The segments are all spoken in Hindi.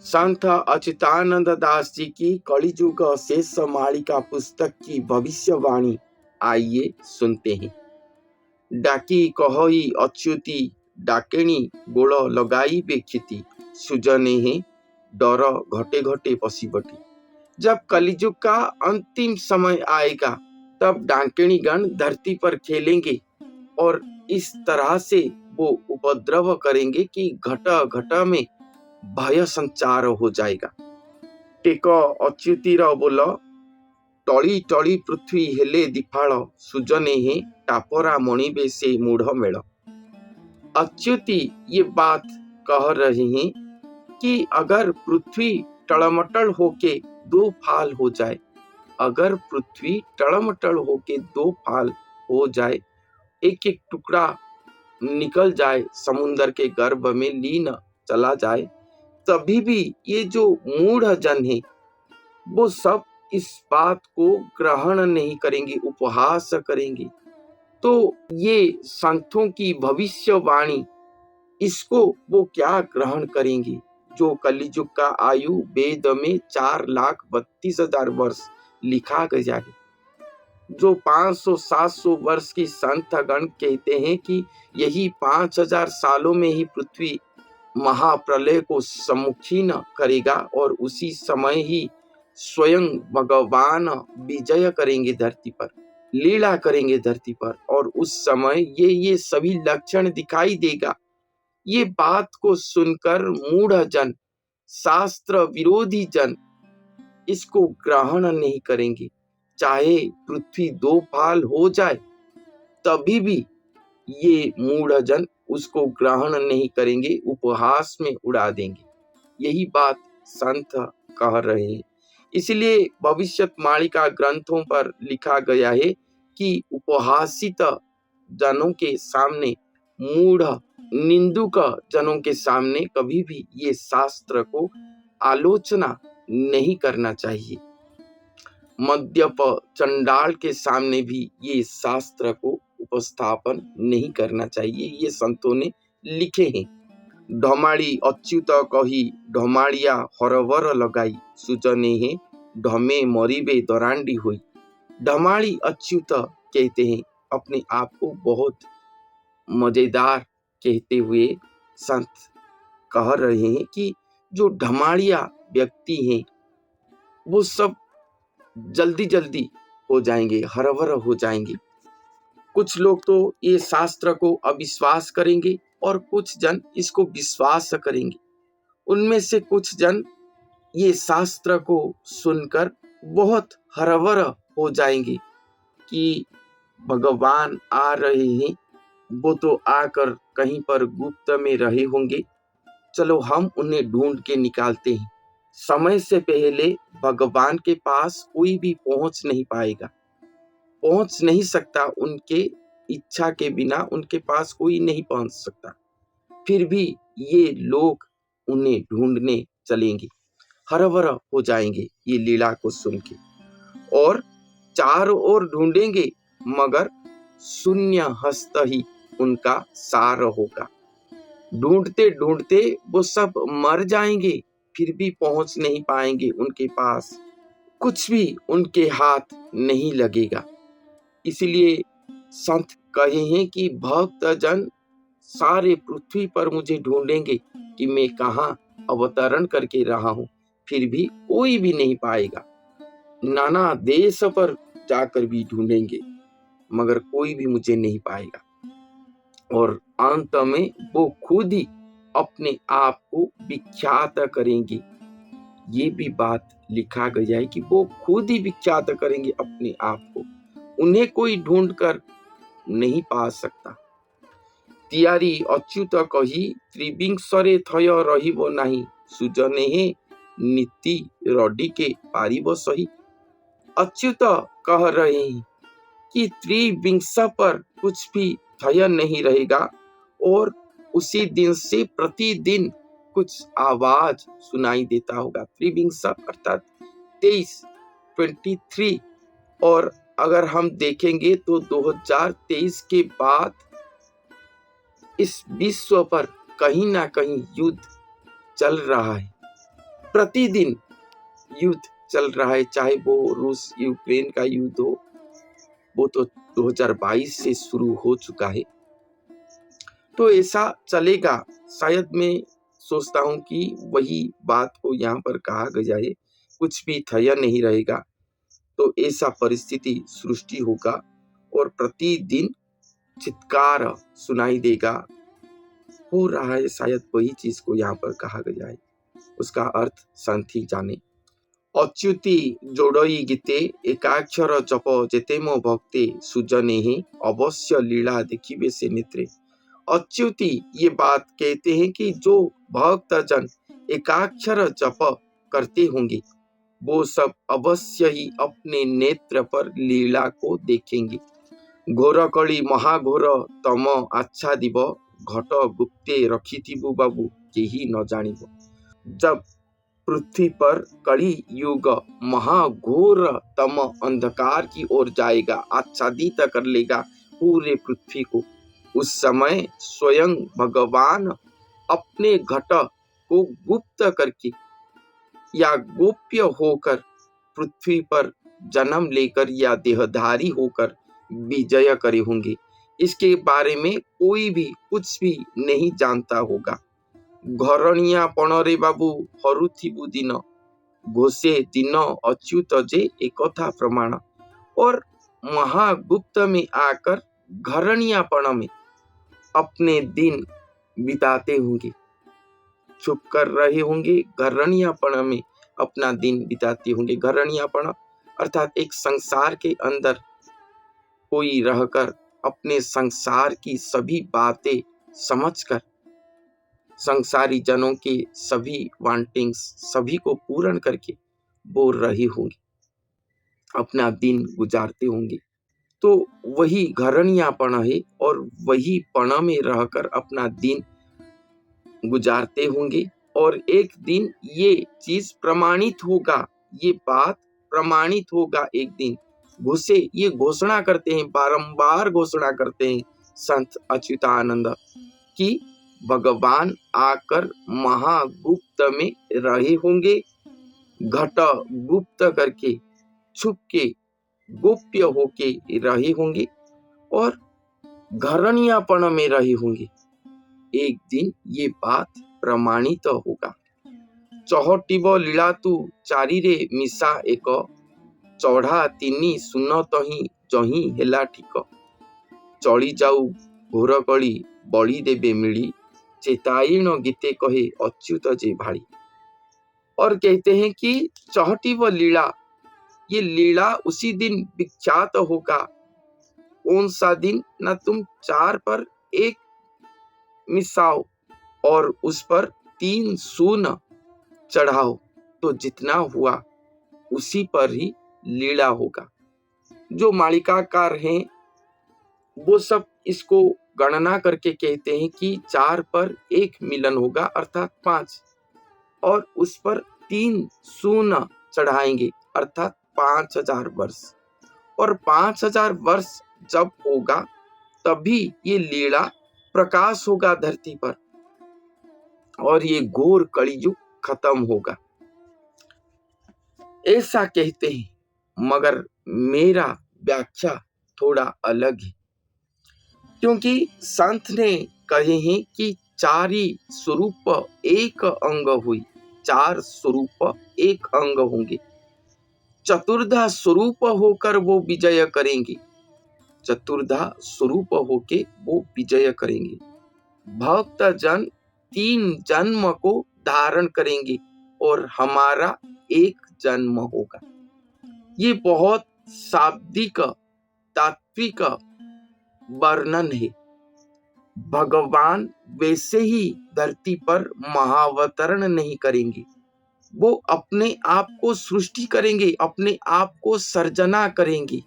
संत अच्युतानंद दास जी की कलियुग शेष मालिका पुस्तक की भविष्यवाणी आइए सुनते हैं। डाकी कही अच्युति डाकेणी गोड़ लगाई बेखिति सुजने हैं डर घटे घटे पसीबटी। जब कलियुग का अंतिम समय आएगा तब डाकेणी गण धरती पर खेलेंगे और इस तरह से वो उपद्रव करेंगे कि घटा घटा में भय संचार हो जाएगा। टेक अच्युतिर बोल टली टली पृथ्वी हेले दिफाल सुजने हैं टापरा मणिबे से मूढ़ मेल। अच्युति ये बात कह रहे हैं कि अगर पृथ्वी टलमटल होके दो फाल हो जाए, अगर पृथ्वी टलमटल होके दो फाल हो जाए, एक एक टुकड़ा निकल जाए, समुद्र के गर्भ में लीन चला जाए, तभी भी ये जो मूढ़ जन है वो सब इस बात को ग्रहण नहीं करेंगे, उपहास करेंगे। तो ये संतों की भविष्यवाणी, इसको वो क्या ग्रहण करेंगे? जो कलियुग का आयु वेद में 4,32,000 वर्ष लिखा गया है, जो 500-700 वर्ष की संत गण कहते हैं कि यही 5,000 सालों में ही पृथ्वी महाप्रलय को सम्मुखीन करेगा और उसी समय ही स्वयं भगवान विजय करेंगे धरती पर, लीला करेंगे धरती पर, और उस समय ये सभी लक्षण दिखाई देगा। ये बात को सुनकर मूढ़ जन, शास्त्र विरोधी जन इसको ग्रहण नहीं करेंगे। चाहे पृथ्वी दो फाल हो जाए तभी भी ये मूढ़ जन उसको ग्रहण नहीं करेंगे, उपहास में उड़ा देंगे। यही बात संत कह रहे हैं। इसलिए भविष्यवाणी ग्रंथों पर लिखा गया है कि उपहासित जनों के सामने, मूढ़ निंदुक जनों के सामने कभी भी ये शास्त्र को आलोचना नहीं करना चाहिए। मद्यप चंडाल के सामने भी ये शास्त्र को उपस्थापन नहीं करना चाहिए। ये संतों ने लिखे हैं। ढमाड़ी अच्युत कही ढमाड़िया हरवर लगाई सुजने हैं ढमे मरीबे दरांडी हुई। ढमाड़ी अच्युत कहते हैं, अपने आप को बहुत मजेदार कहते हुए संत कह रहे हैं कि जो ढमाड़िया व्यक्ति हैं वो सब जल्दी जल्दी हो जाएंगे, हरवर हो जाएंगे। कुछ लोग तो ये शास्त्र को अविश्वास करेंगे और कुछ जन इसको विश्वास करेंगे। उनमें से कुछ जन ये शास्त्र को सुनकर बहुत हरवर हो जाएंगे कि भगवान आ रहे हैं, वो तो आकर कहीं पर गुप्त में रहे होंगे, चलो हम उन्हें ढूंढ के निकालते हैं। समय से पहले भगवान के पास कोई भी पहुंच नहीं पाएगा, पहुंच नहीं सकता। उनके इच्छा के बिना उनके पास कोई नहीं पहुंच सकता। फिर भी ये लोग उन्हें ढूंढने चलेंगे, हरवर हो जाएंगे ये लीला को सुन के, और चारों ओर ढूंढेंगे मगर शून्य हस्त ही उनका सार होगा। ढूंढते ढूंढते वो सब मर जाएंगे, फिर भी पहुंच नहीं पाएंगे उनके पास, कुछ भी उनके हाथ नहीं लगेगा। इसलिए संत कहे हैं कि भक्त जन सारे पृथ्वी पर मुझे ढूंढेंगे कि मैं कहाँ अवतरण करके रहा हूँ, फिर भी कोई भी नहीं पाएगा। नाना देश पर जाकर भी ढूंढेंगे मगर कोई भी मुझे नहीं पाएगा, और अंत में वो खुद ही अपने आप को विख्यात करेंगे। ये भी बात लिखा गया है कि वो खुद ही विख्यात करेंगे अपने आप को, उन्हें कोई ढूंढ कर नहीं पा सकता। तियारी अच्युत कही त्रिविंशरे थय रहिब नाही सुजने हे नीति रडी के पारिब सही। अच्युत कह रहे हैं कि त्रिविंश पर कुछ भी थय नहीं रहेगा, और उसी दिन से प्रतिदिन कुछ आवाज सुनाई देता होगा। त्रिविंश अर्थात 23, और अगर हम देखेंगे तो 2023 के बाद इस विश्व पर कहीं ना कहीं युद्ध चल रहा है। प्रतिदिन युद्ध चल रहा है, चाहे वो रूस यूक्रेन का युद्ध हो, वो तो 2022 से शुरू हो चुका है। तो ऐसा चलेगा, शायद मैं सोचता हूँ कि वही बात को यहाँ पर कहा गया है, कुछ भी थया नहीं रहेगा। तो ऐसा परिस्थिति सृष्टि होगा और प्रतिदिन चित्कार सुनाई देगा। हो रहा है शायद वही चीज को यहाँ पर कहा गया है, उसका अर्थ संत ही जाने। अच्युति जोड़ई गीते एकाक्षर जप जेते मो भक्ते सुजने ही अवश्य लीला देखिबे से नेत्रे। अच्युति ये बात कहते हैं कि जो भक्त जन एकाक्षर जप करते होंगे वो सब अवश्य ही अपने नेत्र पर लीला को देखेंगे। घोर कली महाघोर तम आच्छा दिव घट गुप्ते रखिथिबु बाबू केही न जानिब। जब पृथ्वी पर कली युग महाघोर तम अंधकार की ओर जाएगा, आच्छादित कर लेगा पूरे पृथ्वी को, उस समय स्वयं भगवान अपने घट को गुप्त करके या गोप्य होकर पृथ्वी पर जन्म लेकर या देहधारी होकर विजय करे होंगे। इसके बारे में कोई भी कुछ भी नहीं जानता होगा। घरणिया पणरे बाबू हरुथिबु दिन घोषे दिन अच्युत जे एकथा प्रमाण। और महागुप्त में आकर घरणियापण में अपने दिन बिताते होंगे, छुप कर रहे होंगे, घरणियापण में अपना दिन बिताते होंगे। घरणियापण अर्थात एक संसार के अंदर कोई रहकर अपने संसार की सभी बातें समझकर संसारी जनों के सभी वांटिंग्स सभी को पूर्ण करके वो रहे होंगे, अपना दिन गुजारते होंगे। तो वही घरणियापण है और वही पण में रहकर अपना दिन गुजारते होंगे। और एक दिन ये चीज प्रमाणित होगा, ये बात प्रमाणित होगा एक दिन। घुसे ये घोषणा करते हैं, बारंबार घोषणा करते हैं संत अच्युतानंद कि भगवान आकर महागुप्त में रहे होंगे, घट गुप्त करके छुप के गोप्य होके रहे होंगे और घरणियापण में रहे होंगे। एक दिन ये बात प्रमाणित होगा। चहटिब लीला तू चारि रे मिसा एक चढ़ा तिनी सुन तही जही हेला ठीक। चली जाऊ घोर कली बड़ी देवे मिली चेतायन गीते कहे अच्युत जे भाड़ी। और कहते हैं कि चहटिब लीला, ये लीला उसी दिन विख्यात होगा। कौन सा दिन? ना तुम 4 पर 1 मिसाओ और उस पर 3 सून चढ़ाओ, तो जितना हुआ उसी पर ही लीला होगा। जो मालिकाकार हैं वो सब इसको गणना करके कहते हैं कि 4 पर 1 मिलन होगा अर्थात 5, और उस पर 3 सून चढ़ाएंगे अर्थात 5000 वर्ष। और 5000 वर्ष जब होगा तभी ये लीला प्रकाश होगा धरती पर और ये घोर कलियुग खत्म होगा, ऐसा कहते हैं। मगर मेरा व्याख्या थोड़ा अलग है, क्योंकि संत ने कहे हैं कि 4 ही स्वरूप एक अंग हुई, 4 स्वरूप एक अंग होंगे। चतुर्धा स्वरूप होकर वो विजय करेंगे, चतुर्धा स्वरूप होके वो विजय करेंगे। भक्त जन 3 जन्म को धारण करेंगे और हमारा 1 जन्म होगा। ये बहुत शाब्दिक तात्विक वर्णन है। भगवान वैसे ही धरती पर महावतरण नहीं करेंगे, वो अपने आप को सृष्टि करेंगे, अपने आप को सर्जना करेंगे।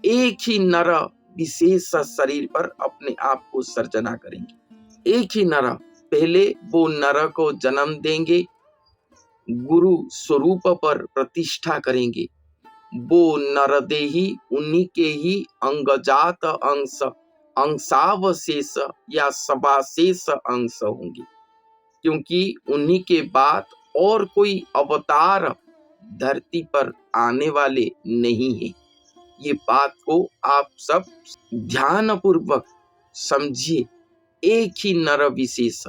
एक ही नर विशेष शरीर पर अपने आप को सर्जना करेंगे। एक ही नर, पहले वो नर को जन्म देंगे, गुरु स्वरूप पर प्रतिष्ठा करेंगे। वो नरदेही उन्हीं के ही अंगजात अंश, अंशावशेष या सबाशेष अंश होंगे, क्योंकि उन्हीं के बाद और कोई अवतार धरती पर आने वाले नहीं है। ये बात को आप सब ध्यान पूर्वक समझिए। एक ही नर विशेष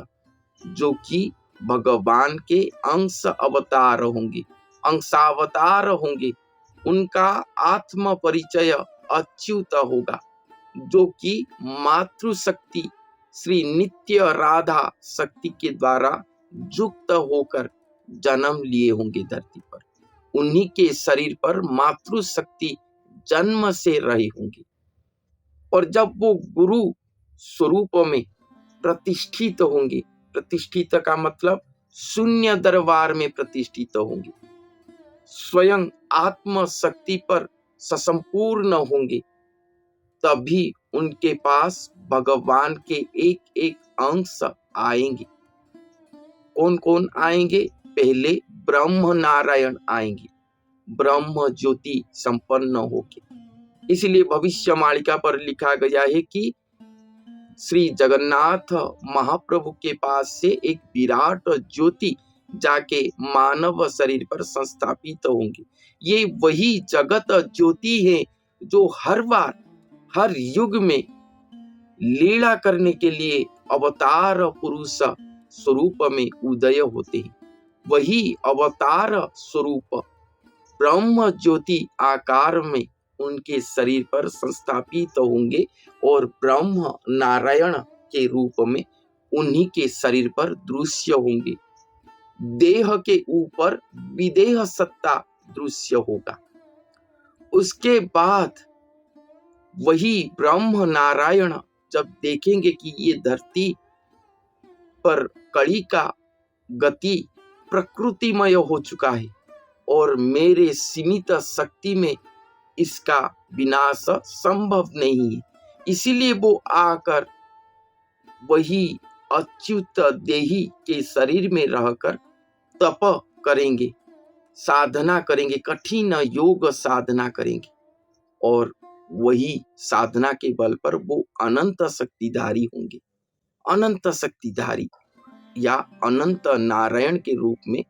जो कि भगवान के अंश अवतार होंगे, अंशावतार होंगे, उनका आत्म परिचय अच्युत होगा, जो कि मातृशक्ति श्री नित्य राधा शक्ति के द्वारा युक्त होकर जन्म लिए होंगे धरती पर। उन्हीं के शरीर पर मातृशक्ति जन्म से रहे होंगे, और जब वो गुरु स्वरूप में प्रतिष्ठित होंगे, प्रतिष्ठित का मतलब शून्य दरबार में प्रतिष्ठित होंगे, स्वयं आत्म शक्ति पर ससंपूर्ण होंगे, तभी उनके पास भगवान के एक एक अंश आएंगे। कौन कौन आएंगे? पहले ब्रह्म नारायण आएंगे, ब्रह्म ज्योति संपन्न होके। इसलिए भविष्य मालिका पर लिखा गया है कि श्री जगन्नाथ महाप्रभु के पास से एक विराट ज्योति जाके मानव शरीर पर संस्थापित होंगे। ये वही जगत ज्योति है जो हर बार हर युग में लीला करने के लिए अवतार पुरुष स्वरूप में उदय होते हैं। वही अवतार स्वरूप ब्रह्म ज्योति आकार में उनके शरीर पर संस्थापित होंगे और ब्रह्म नारायण के रूप में उन्हीं के शरीर पर दृश्य होंगे। देह के ऊपर विदेह सत्ता दृश्य होगा। उसके बाद वही ब्रह्म नारायण जब देखेंगे कि ये धरती पर कली का गति प्रकृतिमय हो चुका है और मेरे सीमित शक्ति में इसका विनाश संभव नहीं है, इसीलिए वो आकर वही अच्युत देही के शरीर में रहकर तप करेंगे, साधना करेंगे, कठिन योग साधना करेंगे, और वही साधना के बल पर वो अनंत शक्तिधारी होंगे। अनंत शक्तिधारी या अनंत नारायण के रूप में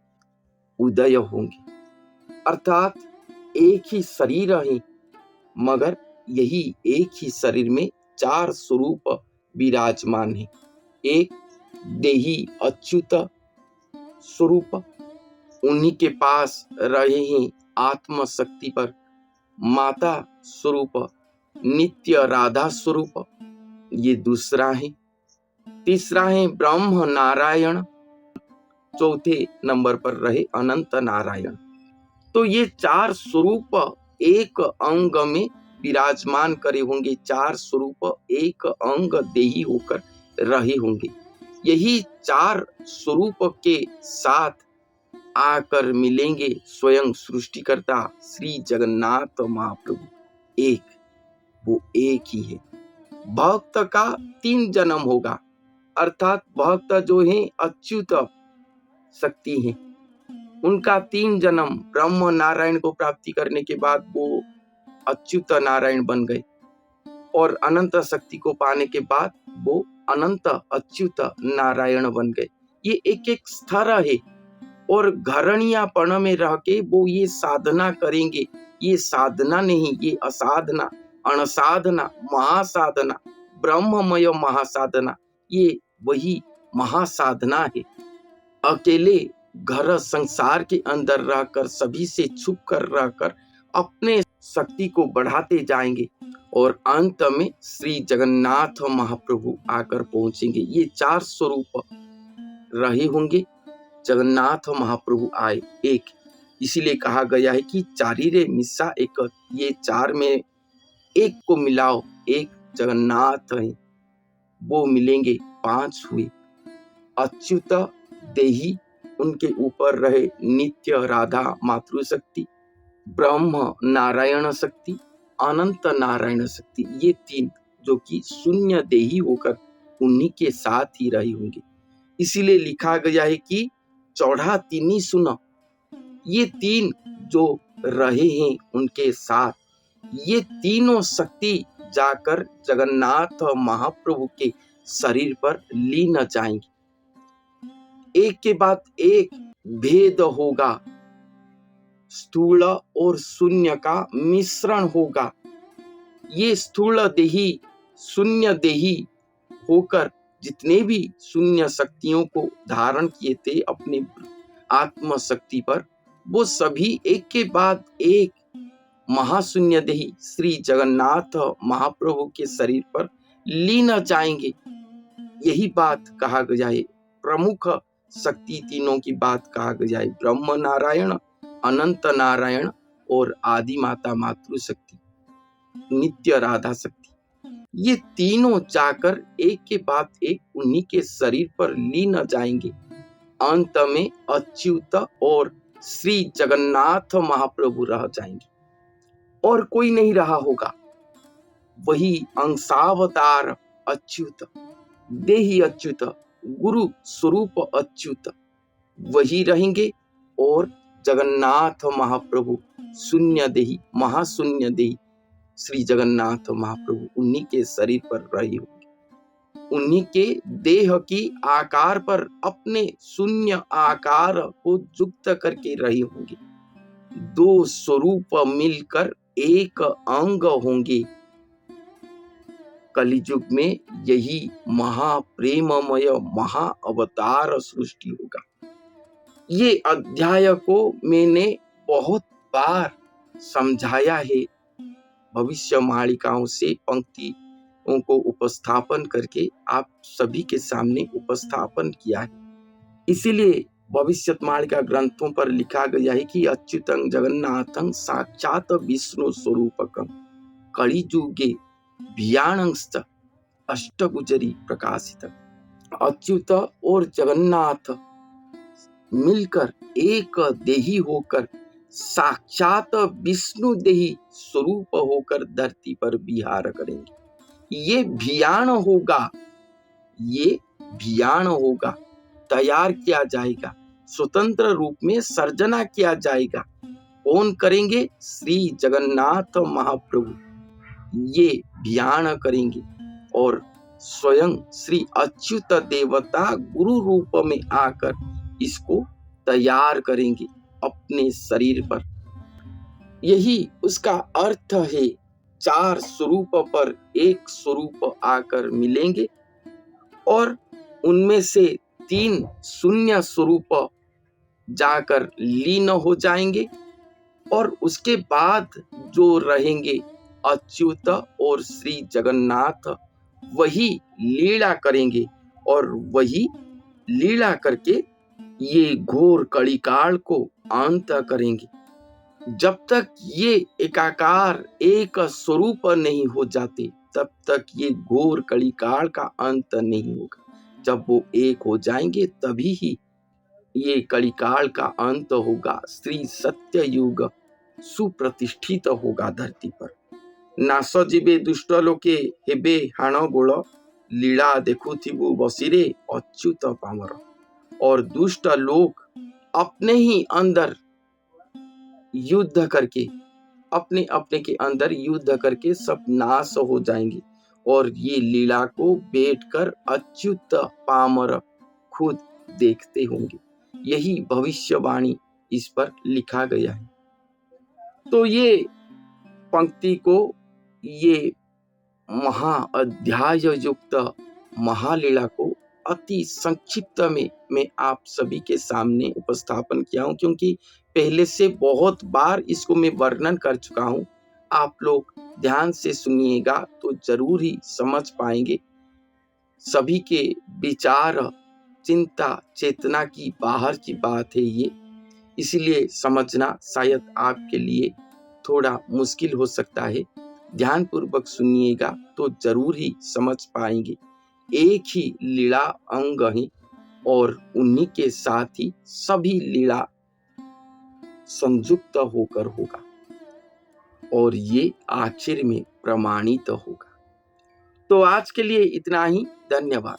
उदय होंगे। अर्थात एक ही शरीर है, मगर यही एक ही शरीर में चार स्वरूप विराजमान है। एक देही अच्युत स्वरूप, उन्हीं के पास रहे हैं आत्म शक्ति पर माता स्वरूप नित्य राधा स्वरूप, ये दूसरा है। तीसरा है ब्रह्म नारायण, चौथे नंबर पर रहे अनंत नारायण। तो ये चार स्वरूप एक अंग में विराजमान करे होंगे, चार स्वरूप एक अंग देही होकर रहे होंगे। यही चार स्वरूप के साथ आकर मिलेंगे स्वयं सृष्टिकर्ता श्री जगन्नाथ महाप्रभु। एक, वो एक ही है। भक्त का 3 जन्म होगा, अर्थात भक्त जो है अच्युत शक्ति है, उनका 3 जन्म ब्रह्म नारायण को प्राप्ति करने के बाद वो अच्युत नारायण बन गए, और अनंत शक्ति को पाने के बाद वो अनंत अच्युत नारायण बन गए। ये एक एक स्तर है, और घरणीयापन में रह के वो ये साधना करेंगे। ये साधना नहीं, ये असाधना, अणसाधना, महासाधना, ब्रह्ममय महासाधना, ये वही महासाधना है। अकेले घर संसार के अंदर रहकर सभी से छुप कर रहकर अपने शक्ति को बढ़ाते जाएंगे, और अंत में श्री जगन्नाथ महाप्रभु आकर पहुंचेंगे। ये 4 स्वरूप रहे होंगे, जगन्नाथ महाप्रभु आए एक, इसीलिए कहा गया है कि चारी रे मिस्सा एक, ये 4 में एक को मिलाओ, एक जगन्नाथ है, वो मिलेंगे 5 हुए। अच्युत देही, उनके ऊपर रहे नित्य राधा मातृशक्ति, ब्रह्म नारायण शक्ति, अनंत नारायण शक्ति, ये 3 जो कि शून्य देही होकर उन्हीं के साथ ही रही होंगे। इसीलिए लिखा गया है कि चौड़ा तीनी सुन, ये 3 जो रहे हैं उनके साथ, ये तीनों शक्ति जाकर जगन्नाथ महाप्रभु के शरीर पर लीन जाएंगी। एक के बाद एक भेद होगा, स्थूल और शून्य का मिश्रण होगा। ये स्थूल देही शून्य देही होकर जितने भी शून्य शक्तियों को धारण किए थे अपने आत्म शक्ति पर, वो सभी एक के बाद एक महाशून्य देही श्री जगन्नाथ महाप्रभु के शरीर पर लीन जाएंगे। यही बात कहा गया है, प्रमुख शक्ति तीनों की बात कहा गया है, ब्रह्म नारायण, अनंत नारायण और आदि माता मातृशक्ति, नित्य राधा शक्ति। ये तीनों जाकर एक के बाद एक उन्हीं के शरीर पर लीन जाएंगे। अंत में अच्युत और श्री जगन्नाथ महाप्रभु रह जाएंगे और कोई नहीं रहा होगा। वही अंशावतार अच्युत, देही अच्युत, गुरु स्वरूप अच्युत वही रहेंगे और जगन्नाथ महाप्रभु शून्य देही महाशून्य देही श्री जगन्नाथ महाप्रभु उन्हीं के शरीर पर रहे होंगे। उन्हीं के देह की आकार पर अपने शून्य आकार को युक्त करके रहे होंगे। दो स्वरूप मिलकर एक अंग होंगे। कलियुग में यही महाप्रेममय महाअवतार सृष्टि होगा। ये अध्याय को मैंने बहुत बार समझाया है, भविष्य मालिकाओं से पंक्तियों को उपस्थापन करके आप सभी के सामने उपस्थापन किया है। इसीलिए भविष्य मालिका ग्रंथों पर लिखा गया है कि अच्युतं जगन्नाथं साक्षात विष्णु स्वरूपकं कलियुगे भियाणंश्च अष्टगुजरी प्रकाशित। अच्युत और जगन्नाथ मिलकर एक देही होकर साक्षात विष्णु देही स्वरूप होकर धरती पर विहार करेंगे। ये भियाण होगा, ये भियाण होगा, तैयार किया जाएगा, स्वतंत्र रूप में सर्जना किया जाएगा। कौन करेंगे? श्री जगन्नाथ महाप्रभु ये भियाण करेंगे और स्वयं श्री अच्युत देवता गुरु रूप में आकर इसको तैयार करेंगे अपने शरीर पर। यही उसका अर्थ है, चार स्वरूप पर एक स्वरूप आकर मिलेंगे और उनमें से तीन शून्य स्वरूप जाकर लीन हो जाएंगे और उसके बाद जो रहेंगे अच्युत और श्री जगन्नाथ वही लीला करेंगे और वही लीला करके ये घोर कलिकाल को अंत करेंगे। जब तक ये एकाकार एक स्वरूप नहीं हो जाते तब तक ये घोर कलिकाल का अंत नहीं होगा। जब वो एक हो जाएंगे तभी ही ये कलिकाल का अंत होगा, श्री सत्य युग सुप्रतिष्ठित होगा धरती पर। नाश जीवे दुष्ट लोके हेबे हाण गोल लीला देखुथिबु बसिरे अच्युत पामर। और दुष्ट लोग अपने ही अंदर युद्ध करके अपने अपने के अंदर युद्ध करके सब नाश हो जाएंगे और ये लीला को बैठकर अच्युत पामर खुद देखते होंगे। यही भविष्यवाणी इस पर लिखा गया है। तो ये पंक्ति को, ये महा अध्याय युक्त महालीला को अति संक्षिप्त में मैं आप सभी के सामने उपस्थापन किया हूं, क्योंकि पहले से बहुत बार इसको मैं वर्णन कर चुका हूं। आप लोग ध्यान से सुनिएगा तो जरूर ही समझ पाएंगे। सभी के विचार चिंता चेतना की बाहर की बात है ये, इसलिए समझना शायद आपके लिए थोड़ा मुश्किल हो सकता है। ध्यान पूर्वक सुनिएगा तो जरूर ही समझ पाएंगे। एक ही लीला अंग ही और उन्हीं के साथ ही सभी लीला संयुक्त होकर होगा और ये आखिर में प्रमाणित होगा। तो आज के लिए इतना ही। धन्यवाद।